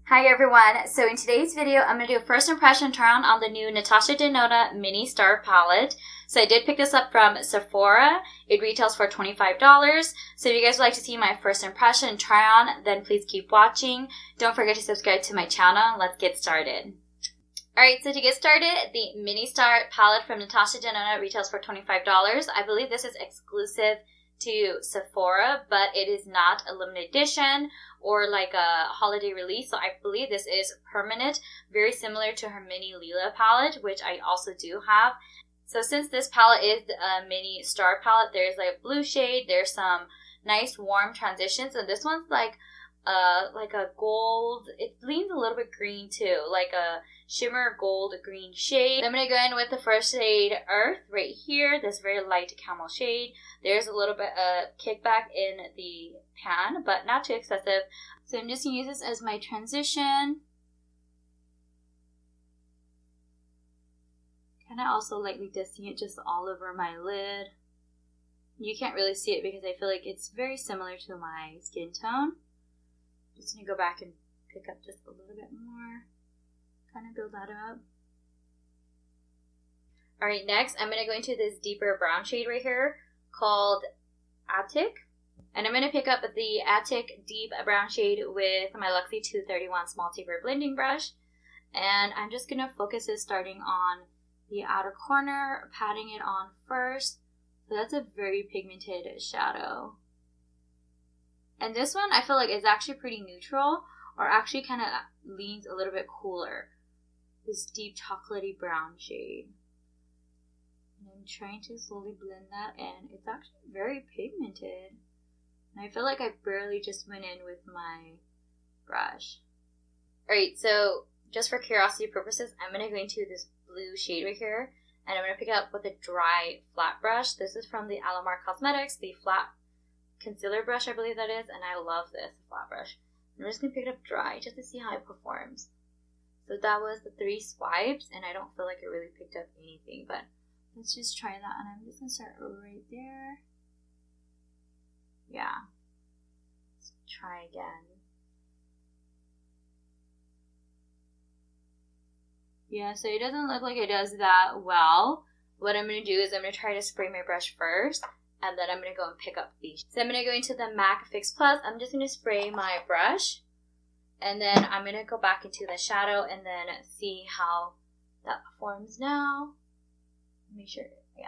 Hi everyone, so in today's video I'm going to do a first impression turn on the new Natasha Denona Mini Star Palette. So I did pick this up from Sephora. It retails for $25. So if you guys would like to see my first impression try on, then please keep watching. Don't forget to subscribe to my channel. Let's get started. Alright, so to get started, the Mini Star Palette from Natasha Denona retails for $25. I believe this is exclusive to Sephora, but it is not a limited edition or like a holiday release, so I believe this is permanent, very similar to her Mini Lila palette, which I also do have. So since this palette is a Mini Star palette, there's like a blue shade, there's some nice warm transitions, and this one's like a gold, it leans a little bit green too, like a shimmer gold green shade. I'm going to go in with the first shade Earth right here, this very light camel shade. There's a little bit of kickback in the pan, but not too excessive. So I'm just going to use this as my transition. Kind of also lightly dusting it just all over my lid. You can't really see it because I feel like it's very similar to my skin tone. Just going to go back and pick up just a little bit more. Kind of build that up. Alright, next I'm going to go into this deeper brown shade right here called Attic. And I'm going to pick up the Attic Deep Brown shade with my Luxie 231 Small Taper Blending Brush. And I'm just going to focus this starting on the outer corner, patting it on first. So that's a very pigmented shadow. And this one, I feel like is actually pretty neutral, or actually kind of leans a little bit cooler. This deep chocolatey brown shade. And I'm trying to slowly blend that in. It's actually very pigmented. And I feel like I barely just went in with my brush. Alright, so just for curiosity purposes, I'm going to go into this blue shade right here. And I'm going to pick it up with a dry flat brush. This is from the Alamar Cosmetics, the flat concealer brush, I believe that is, and I love this flat brush. I'm just going to pick it up dry just to see how it performs. So that was the 3 swipes, and I don't feel like it really picked up anything, but let's just try that, and I'm just going to start right there. Yeah. Let's try again. Yeah, so it doesn't look like it does that well. What I'm going to do is I'm going to try to spray my brush first, and then I'm going to go and pick up these. So I'm going to go into the MAC Fix Plus. I'm just going to spray my brush. And then I'm going to go back into the shadow and then see how that performs now. Make sure, yeah.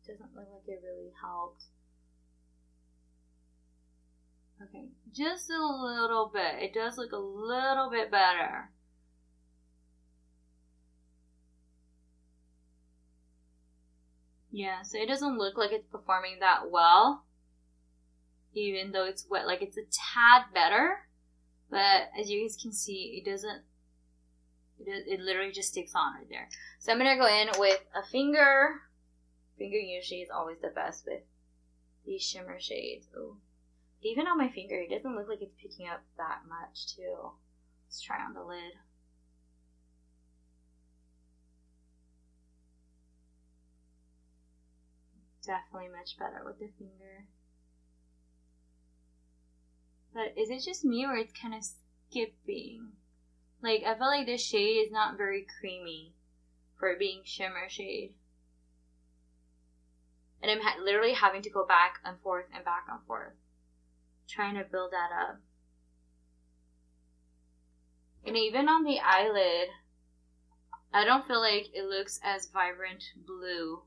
Doesn't look like it really helped. Okay, just a little bit. It does look a little bit better. Yeah, so it doesn't look like it's performing that well, even though it's wet. Like, it's a tad better, but as you guys can see, it doesn't, it literally just sticks on right there. So I'm going to go in with a finger. Finger usually is always the best with these shimmer shades. Ooh. Even on my finger, it doesn't look like it's picking up that much too. Let's try on the lid. Definitely much better with the finger. But is it just me or it's kind of skipping? Like, I feel like this shade is not very creamy for it being shimmer shade. And I'm literally having to go back and forth and back and forth, trying to build that up. And even on the eyelid, I don't feel like it looks as vibrant blue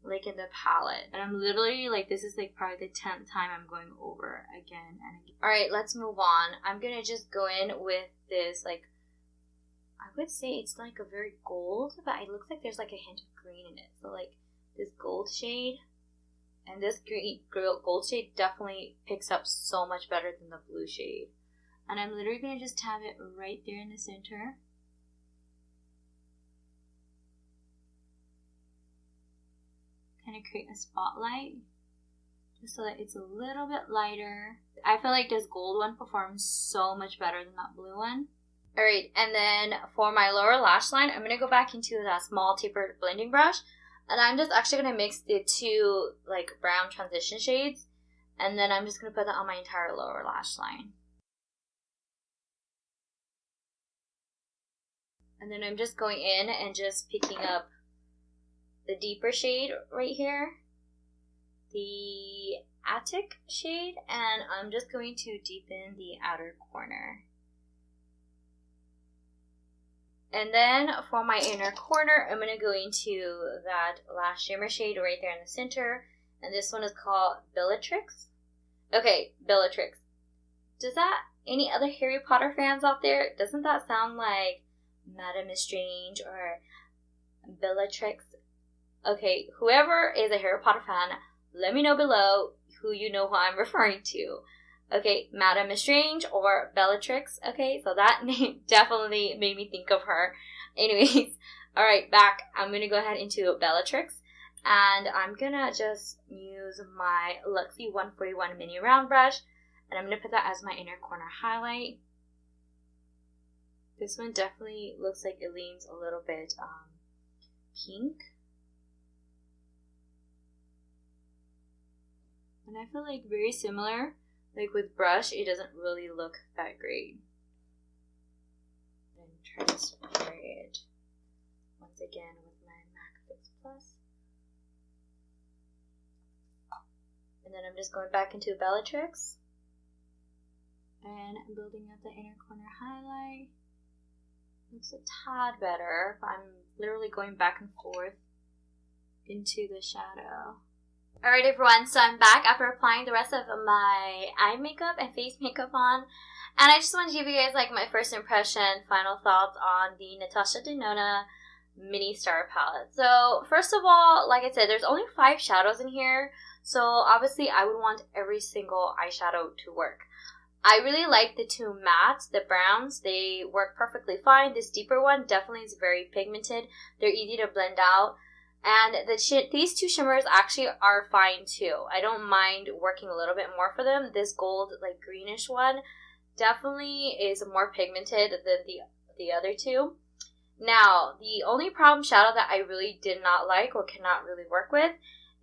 like in the palette. And I'm literally like, this is like probably the 10th time I'm going over again and again. Alright, let's move on. I'm gonna just go in with this, like, I would say it's like a very gold, but it looks like there's like a hint of green in it. So like this gold shade, and this green gold shade definitely picks up so much better than the blue shade. And I'm literally gonna just have it right there in the center. Kind of create a spotlight just so that it's a little bit lighter. I feel like this gold one performs so much better than that blue one. Alright, and then for my lower lash line, I'm going to go back into that small tapered blending brush. And I'm just actually going to mix the two like brown transition shades. And then I'm just going to put that on my entire lower lash line. And then I'm just going in and just picking up the deeper shade right here. The Attic shade. And I'm just going to deepen the outer corner. And then for my inner corner, I'm going to go into that last shimmer shade right there in the center. And this one is called Bellatrix. Okay, Bellatrix. Does that, any other Harry Potter fans out there, doesn't that sound like Madame Strange or Bellatrix? Okay, whoever is a Harry Potter fan, let me know below who you know who I'm referring to. Okay, Madame Strange or Bellatrix. Okay, so that name definitely made me think of her. Anyways, alright, back. I'm going to go ahead into Bellatrix. And I'm going to just use my Luxie 141 mini round brush. And I'm going to put that as my inner corner highlight. This one definitely looks like it leans a little bit pink. And I feel like very similar. Like with brush, it doesn't really look that great. And try to spray it once again with my MAC Fix Plus. And then I'm just going back into Bellatrix. And I'm building up the inner corner highlight. Looks a tad better, but I'm literally going back and forth into the shadow. Alright everyone, so I'm back after applying the rest of my eye makeup and face makeup on. And I just want to give you guys like my first impression, final thoughts on the Natasha Denona Mini Star Palette. So first of all, like I said, there's only 5 shadows in here. So obviously I would want every single eyeshadow to work. I really like the 2 mattes, the browns. They work perfectly fine. This deeper one definitely is very pigmented. They're easy to blend out. And these 2 shimmers actually are fine too. I don't mind working a little bit more for them. This gold, like greenish one, definitely is more pigmented than the other 2. Now, the only problem shadow that I really did not like or cannot really work with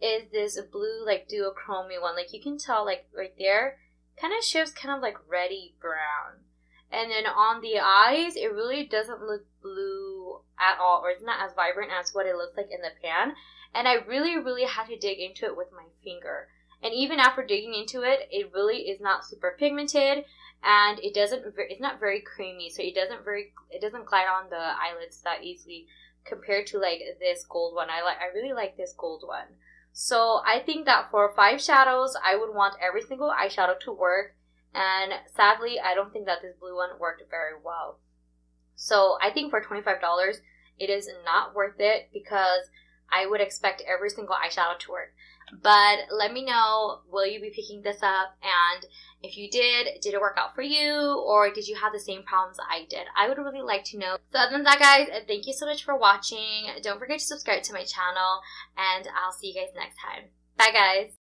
is this blue, like duochrome one. Like you can tell, like right there, kind of shifts kind of like reddy brown. And then on the eyes, it really doesn't look blue at all, or it's not as vibrant as what it looks like in the pan. And I really had to dig into it with my finger. And even after digging into it, it really is not super pigmented, and it's not very creamy, so it doesn't glide on the eyelids that easily compared to like this gold one. I really like this gold one. So I think that for 5 shadows, I would want every single eyeshadow to work. And sadly, I don't think that this blue one worked very well. So I think for $25, it is not worth it because I would expect every single eyeshadow to work. But let me know, will you be picking this up? And if you did it work out for you? Or did you have the same problems I did? I would really like to know. So other than that, guys, thank you so much for watching. Don't forget to subscribe to my channel. And I'll see you guys next time. Bye, guys.